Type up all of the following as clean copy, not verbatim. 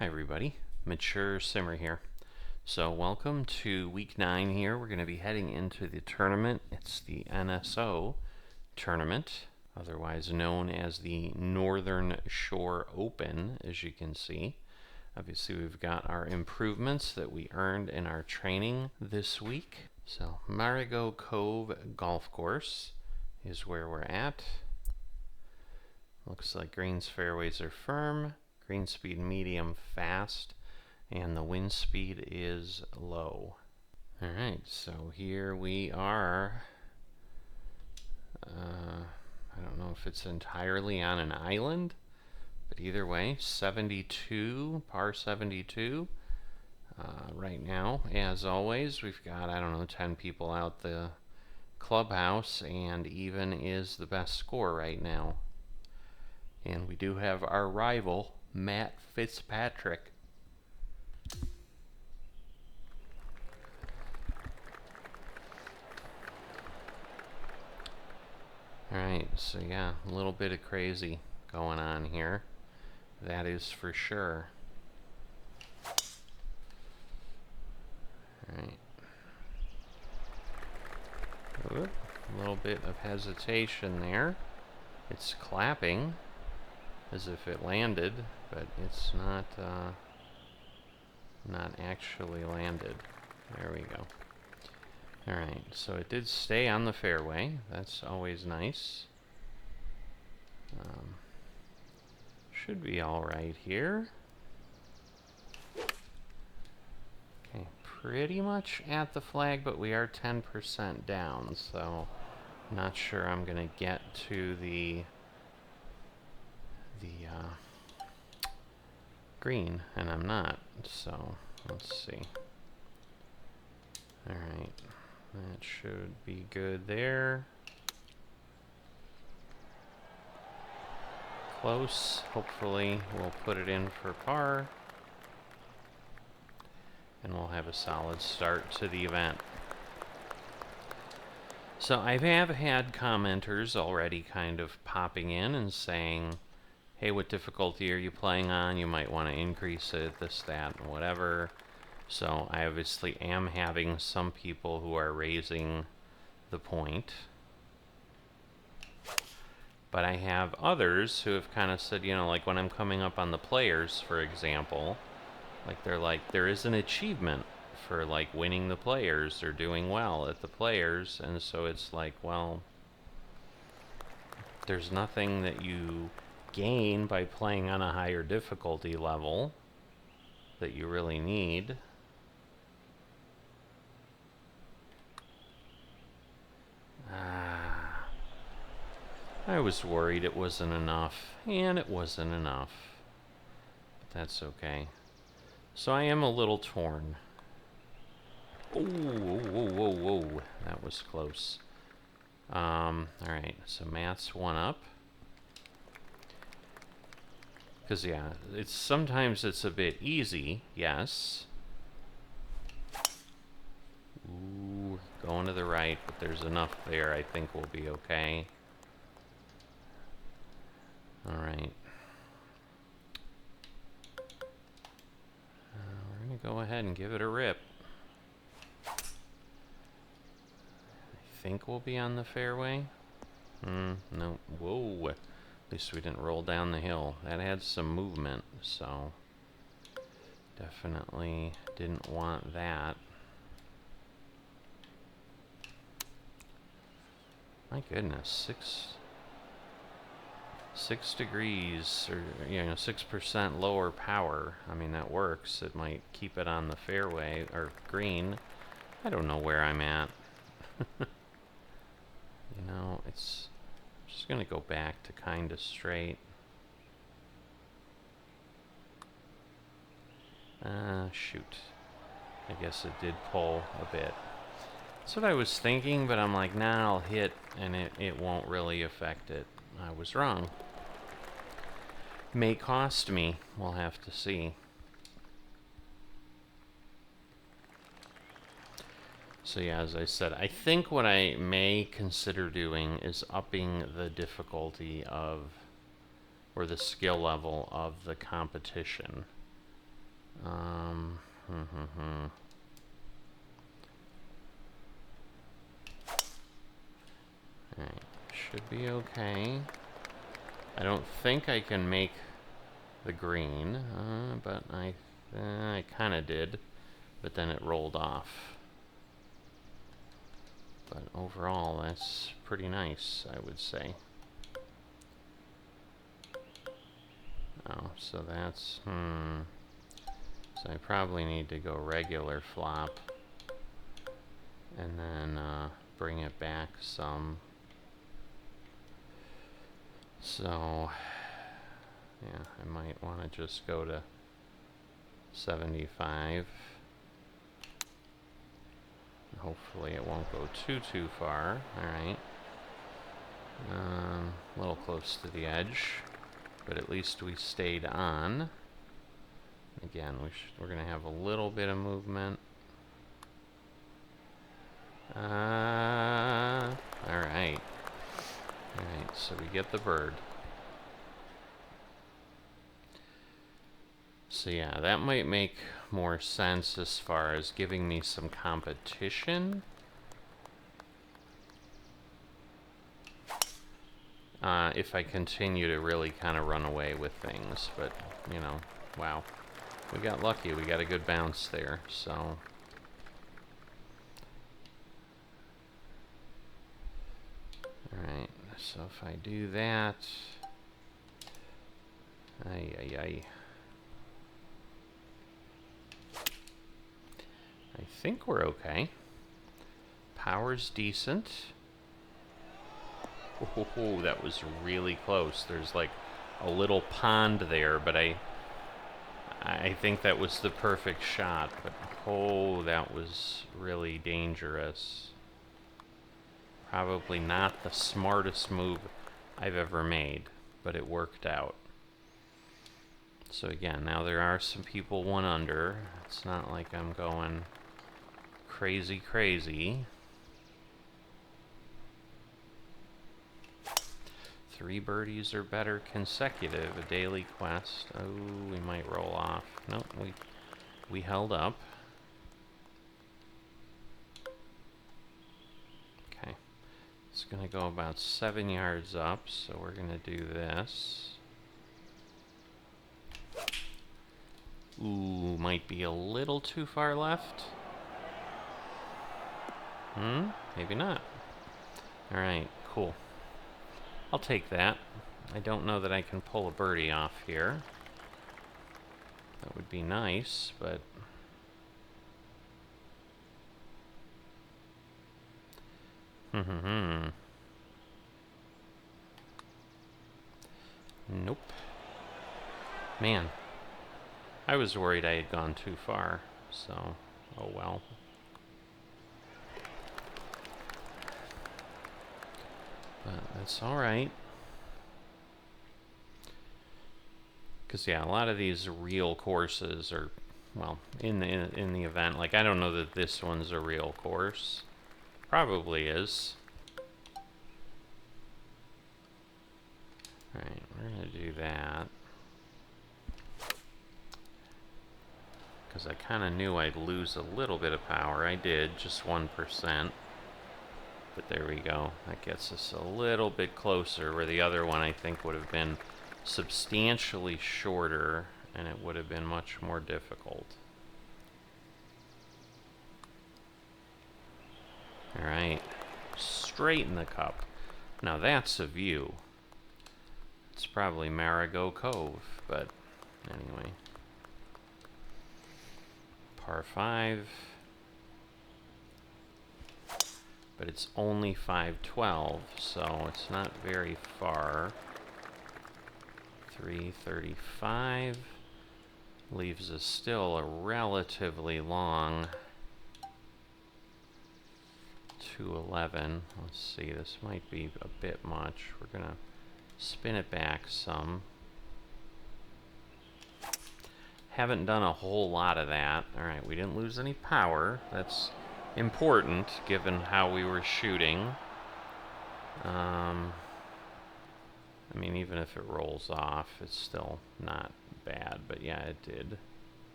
Hi everybody, Mature Simmer here. So welcome to week 9 here. We're going to be heading into the tournament. It's the NSO tournament, otherwise known as the Northern Shore Open, as you can see. Obviously we've got our improvements that we earned in our training this week. So Marigot Cove Golf Course is where we're at. Looks like greens fairways are firm. Green speed medium fast, and the wind speed is low. Alright, so here we are. I don't know if it's entirely on an island, but either way, 72, par 72. Right now, as always, we've got, 10 people out the clubhouse, and even is the best score right now. And we do have our rival, Matt Fitzpatrick. Alright, so yeah, a little bit of crazy going on here. That is for sure. Alright. A little bit of hesitation there. It's clapping as if it landed, but it's not actually landed. There we go. Alright, so it did stay on the fairway. That's always nice. Should be alright here. Okay, pretty much at the flag, but we are 10% down, so not sure I'm going to get to the green, and I'm not, so let's see. Alright, that should be good there. Close. Hopefully we'll put it in for par, and we'll have a solid start to the event. So I have had commenters already kind of popping in and saying, hey, what difficulty are you playing on? You might want to increase it, this, that, and whatever. So I obviously am having some people who are raising the point. But I have others who have kind of said, like when I'm coming up on the players, for example, like they're like, there is an achievement for like winning the players or doing well at the players. And so it's like, well, there's nothing that you gain by playing on a higher difficulty level that you really need. I was worried it wasn't enough, and it wasn't enough. But that's okay. So I am a little torn. Oh, whoa, whoa, whoa. That was close. Alright, so Matt's one up. Because, yeah, sometimes it's a bit easy, yes. Ooh, going to the right, but there's enough there I think we'll be okay. Alright. We're going to go ahead and give it a rip. I think we'll be on the fairway. No. Whoa. At least we didn't roll down the hill. That had some movement, so definitely didn't want that. My goodness, 6 degrees, or 6% lower power. I mean, that works. It might keep it on the fairway or green. I don't know where I'm at. It's just gonna go back to kind of straight. Shoot. I guess it did pull a bit. That's what I was thinking, but I'm like, nah, I'll hit, and it won't really affect it. I was wrong. May cost me. We'll have to see. So yeah, as I said, I think what I may consider doing is upping the difficulty of, or the skill level of the competition. Um, Alright, should be okay. I don't think I can make the green, but I kind of did, but then it rolled off. But overall, that's pretty nice, I would say. Oh, so that's, So I probably need to go regular flop, and then bring it back some. So, yeah, I might want to just go to 75. Hopefully it won't go too far. Alright. A little close to the edge, but at least we stayed on. Again, we're going to have a little bit of movement. Alright. Alright, so we get the bird. So yeah, that might make more sense as far as giving me some competition. If I continue to really kind of run away with things, but, you know, wow. We got lucky, we got a good bounce there, so. Alright, so if I do that, I think we're okay. Power's decent. Oh, that was really close. There's like a little pond there, but I think that was the perfect shot. But oh, that was really dangerous. Probably not the smartest move I've ever made, but it worked out. So again, now there are some people one under. It's not like I'm going crazy. 3 birdies or better consecutive, a daily quest. Oh, we might roll off. Nope, we held up. Okay, it's gonna go about 7 yards up, so we're gonna do this. Ooh, might be a little too far left. Maybe not. Alright, cool. I'll take that. I don't know that I can pull a birdie off here. That would be nice, but... Nope. Man. I was worried I had gone too far, so... Oh well. But that's alright. Because, yeah, a lot of these real courses are, well, in the event, like, I don't know that this one's a real course. Probably is. Alright, we're going to do that. Because I kind of knew I'd lose a little bit of power. I did, just 1%. But there we go. That gets us a little bit closer, where the other one I think would have been substantially shorter, and it would have been much more difficult. Alright, straight in the cup. Now that's a view. It's probably Marigot Cove, but anyway. Par 5. But it's only 512, so it's not very far. 335 leaves us still a relatively long 211. Let's see, this might be a bit much. We're gonna spin it back some. Haven't done a whole lot of that. Alright, we didn't lose any power. That's important given how we were shooting. I mean, even if it rolls off, it's still not bad, but yeah, it did.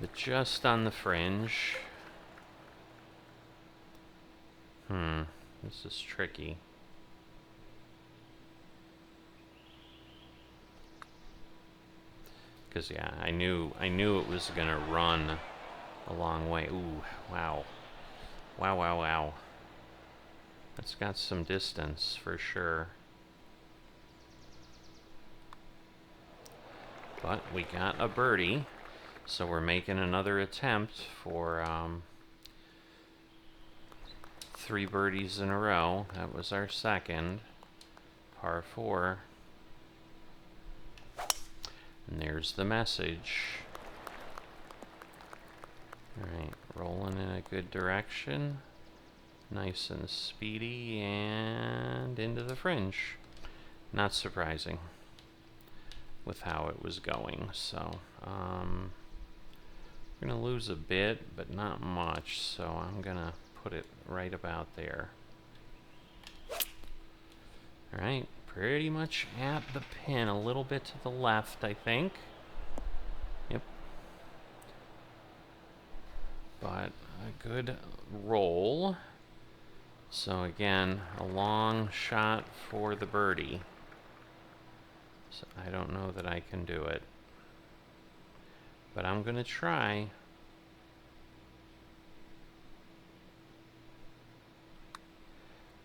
but just on the fringe. This is tricky. Because yeah, I knew it was gonna run a long way. Ooh, wow. Wow. That's got some distance for sure. But we got a birdie, so we're making another attempt for 3 birdies in a row. That was our second, par 4. And there's the message. Alright, rolling in a good direction. Nice and speedy, and into the fringe. Not surprising with how it was going. So, we're going to lose a bit, but not much. So I'm going to put it right about there. Alright, pretty much at the pin, a little bit to the left, I think. Yep. But a good roll. So again, a long shot for the birdie. So I don't know that I can do it. But I'm going to try.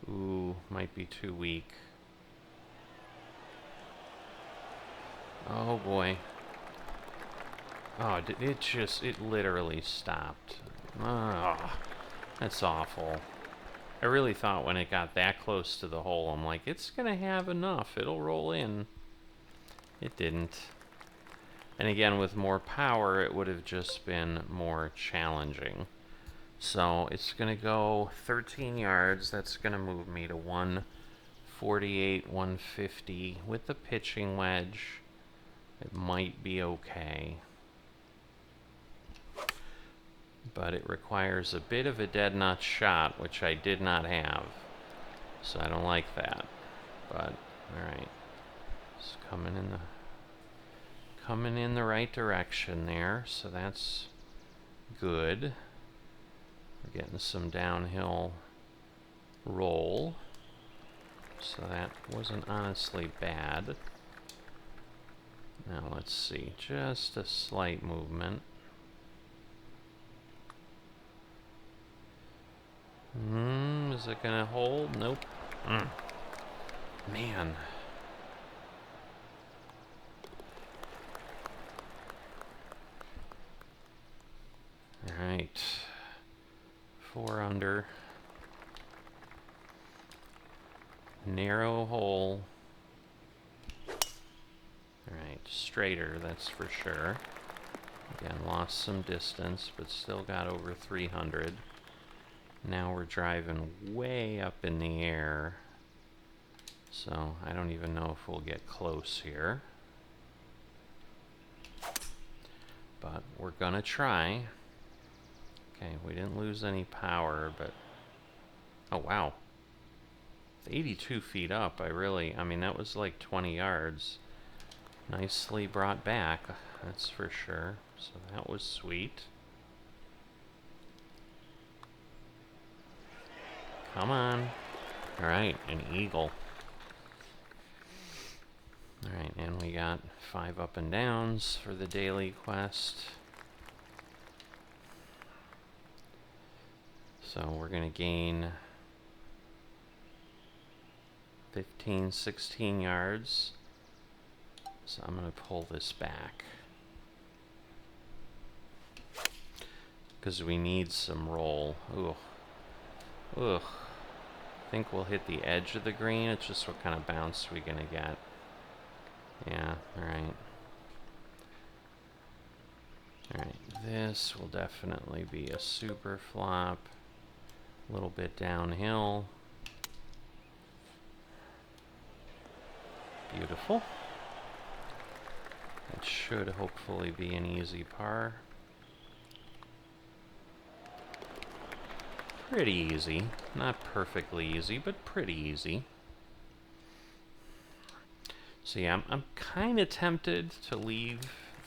Ooh, might be too weak. Oh boy. Oh, it literally stopped. Oh, that's awful. I really thought when it got that close to the hole, I'm like, it's gonna have enough. It'll roll in. It didn't. And again, with more power, it would have just been more challenging. So it's gonna go 13 yards. That's gonna move me to 148, 150 with the pitching wedge. It might be okay. But it requires a bit of a dead nut shot, which I did not have. So I don't like that. But, alright. It's coming in the right direction there, so that's good. We're getting some downhill roll. So that wasn't honestly bad. Now let's see, just a slight movement. Is it gonna hold? Nope. Man. Alright. 4 under. Narrow hole. Alright, straighter, that's for sure. Again, lost some distance, but still got over 300. Now we're driving way up in the air. So I don't even know if we'll get close here. But we're gonna try. Okay, we didn't lose any power, but... Oh, wow. 82 feet up, I mean, that was like 20 yards. Nicely brought back, that's for sure. So that was sweet. Come on. Alright, an eagle. Alright, and we got 5 up and downs for the daily quest. So we're going to gain 15, 16 yards. So I'm going to pull this back. Because we need some roll. Ugh. Ugh. I think we'll hit the edge of the green. It's just what kind of bounce we're going to get. Yeah, alright. Alright, this will definitely be a super flop. A little bit downhill. Beautiful. That should hopefully be an easy par. Pretty easy. Not perfectly easy, but pretty easy. So yeah, I'm kind of tempted to leave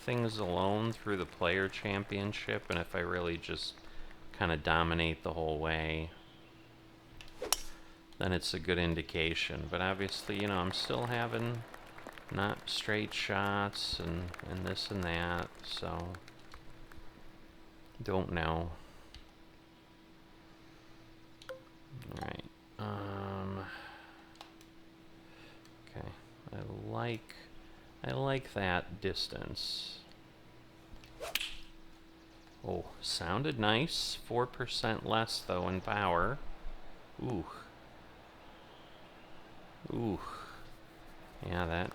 things alone through the player championship, and if I really just kind of dominate the whole way, then it's a good indication. But obviously, you know, I'm still having not straight shots and this and that, so don't know. Alright. Okay. I like that distance. Oh, sounded nice. 4% less though in power. Ooh. Ooh. Yeah, that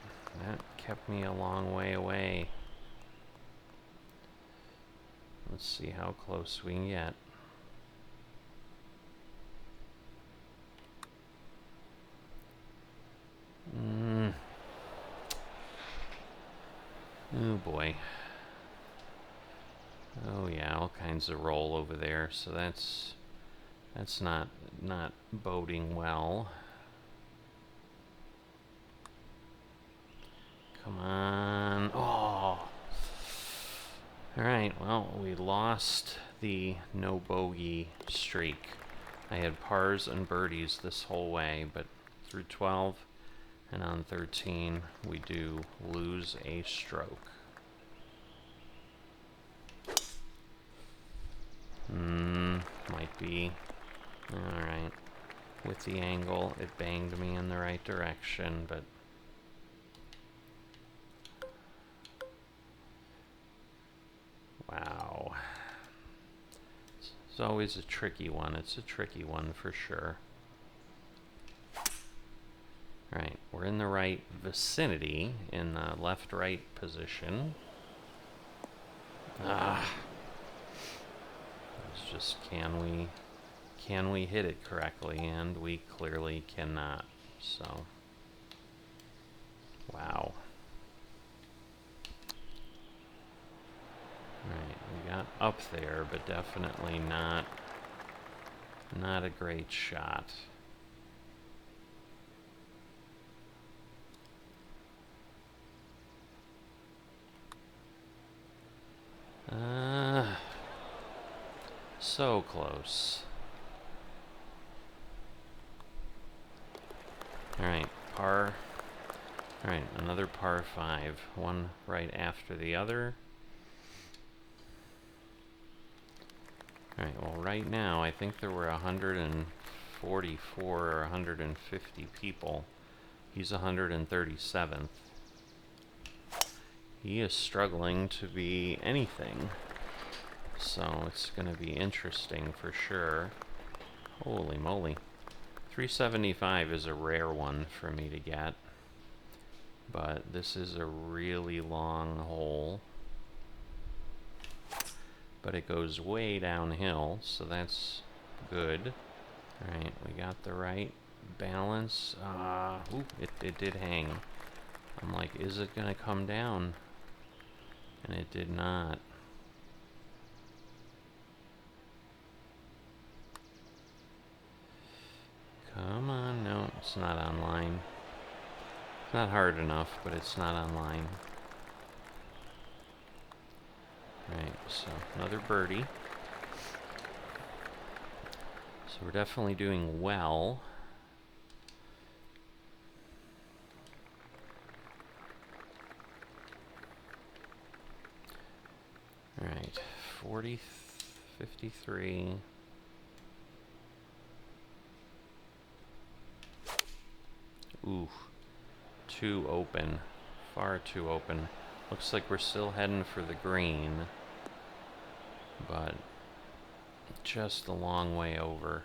kept me a long way away. Let's see how close we can get. Oh boy. Oh yeah, all kinds of roll over there, so that's not boding well. Come on. Oh. Alright, well, we lost the no bogey streak. I had pars and birdies this whole way, but through 12 and on 13, we do lose a stroke. Might be. Alright. With the angle, it banged me in the right direction, but wow. It's always a tricky one. It's a tricky one for sure. Alright, we're in the right vicinity, in the left-right position. It's just, can we hit it correctly? And we clearly cannot. So, wow. Alright, we got up there, but definitely not a great shot. So close. Alright, par. Alright, another par 5. One right after the other. Alright, well right now I think there were 144 or 150 people. He's 137th. He is struggling to be anything. So it's going to be interesting for sure. Holy moly. 375 is a rare one for me to get. But this is a really long hole. But it goes way downhill, so that's good. Alright, we got the right balance. Ooh, it did hang. I'm like, is it going to come down? And it did not. Come on, no, it's not online. It's not hard enough, but it's not online. Right, so another birdie. So we're definitely doing well. Alright, 53. Ooh, too open. Far too open. Looks like we're still heading for the green, but just a long way over.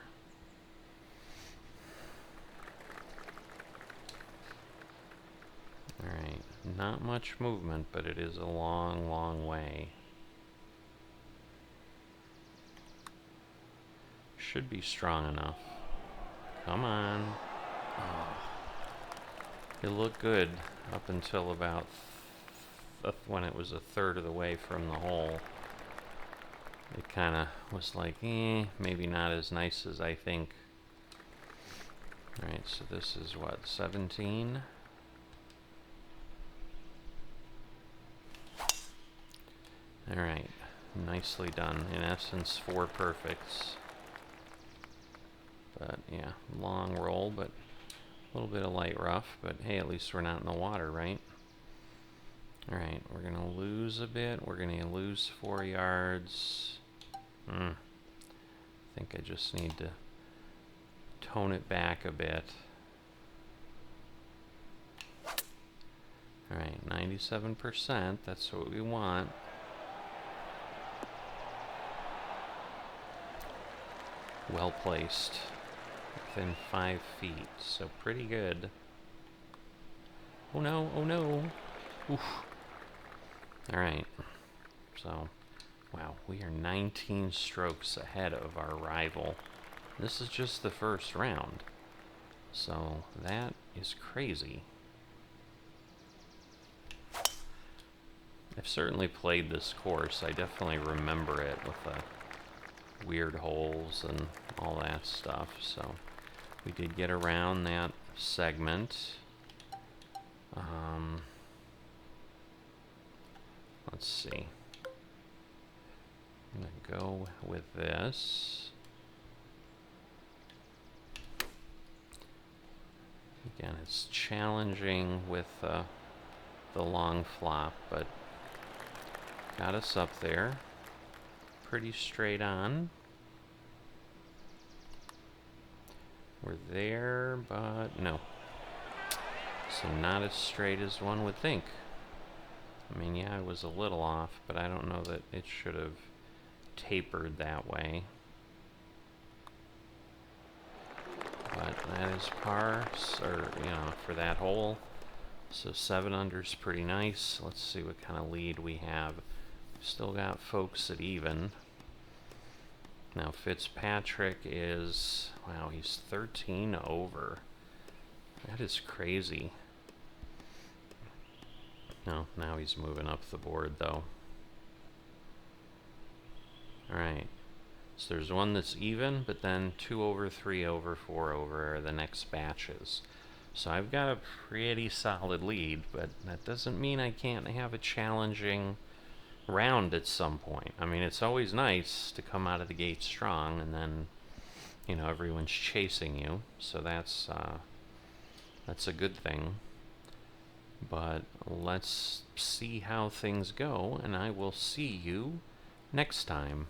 Alright, not much movement, but it is a long, long way. Should be strong enough. Come on. Oh. It looked good up until about when it was a third of the way from the hole. It kind of was like, maybe not as nice as I think. Alright, so this is what, 17? Alright, nicely done. In essence, 4 perfects. But yeah, long roll, but a little bit of light rough. But hey, at least we're not in the water, right? Alright, we're going to lose a bit. We're going to lose 4 yards. I think I just need to tone it back a bit. Alright, 97%. That's what we want. Well placed. Within 5 feet. So pretty good. Oh no, oh no. Oof. Alright. So, wow, we are 19 strokes ahead of our rival. This is just the first round. So, that is crazy. I've certainly played this course. I definitely remember it with the weird holes and all that stuff. So, we did get around that segment. Let's see. I'm going to go with this. Again, it's challenging with the long flop, but got us up there. Pretty straight on. We're there, but no. So not as straight as one would think. I mean, yeah, I was a little off, but I don't know that it should have tapered that way. But that is par, or, you know, for that hole. So 7 under's pretty nice. Let's see what kind of lead we have. Still got folks at even. Now Fitzpatrick is, wow, he's 13 over. That is crazy. No, now he's moving up the board though. Alright. So there's one that's even, but then 2 over, 3 over, 4 over are the next batches. So I've got a pretty solid lead, but that doesn't mean I can't have a challenging round at some point. I mean, it's always nice to come out of the gate strong, and then, you know, everyone's chasing you. So that's a good thing. But let's see how things go, and I will see you next time.